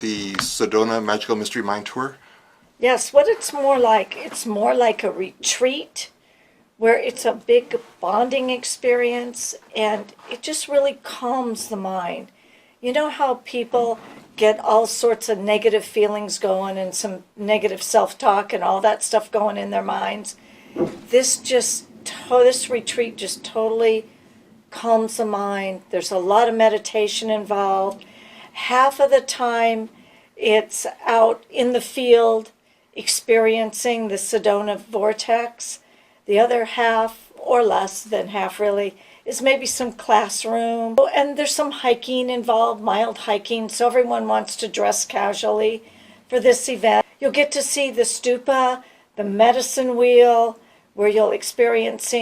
The Sedona Magical Mystery Mind Tour. Yes, what it's more like a retreat where it's a big bonding experience and it just calms calms the mind. You know how people get all sorts of negative feelings going and some negative self-talk and all that stuff going in their minds? This retreat just totally calms the mind. There's a lot of meditation involved. Half of the time it's out in the field experiencing the Sedona vortex. The other half, or less than half really, is maybe some classroom. And there's some hiking involved, mild hiking, so everyone wants to dress casually for this event. You'll get to see the stupa, the medicine wheel, where you'll experience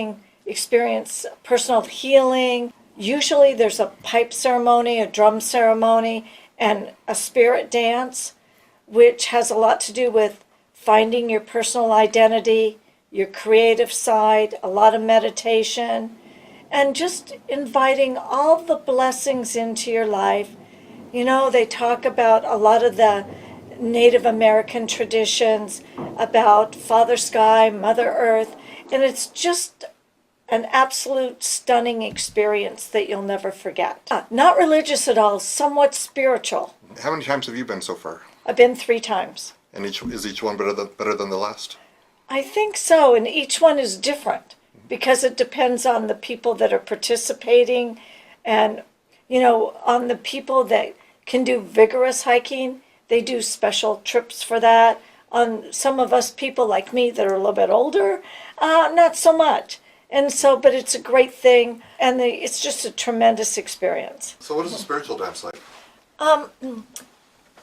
personal healing. Usually there's a pipe ceremony, a drum ceremony, and a spirit dance, which has a lot to do with finding your personal identity, your creative side, a lot of meditation, and just inviting all the blessings into your life. You know, they talk about a lot of the Native American traditions about Father Sky, Mother Earth, and it's just an absolute stunning experience that you'll never forget. Not religious at all, somewhat spiritual. How many times have you been so far? I've been 3 times. And is each one better than the last? I think so, and each one is different because it depends on the people that are participating and, you know, on the people that can do vigorous hiking. They do special trips for that. On some of us people like me that are a little bit older, not so much. And so, but it's a great thing, and it's just a tremendous experience. So what is the spiritual dance like?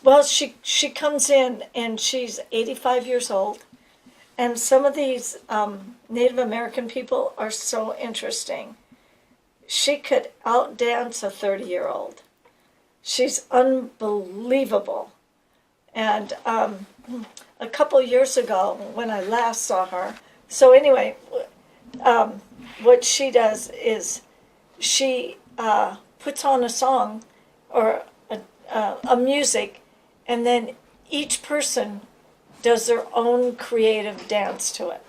Well, she comes in, and she's 85 years old, and some of these Native American people are so interesting. She could outdance a 30-year-old. She's unbelievable. And a couple years ago, when I last saw her, so anyway, what she does is she puts on a song or a music, and then each person does their own creative dance to it.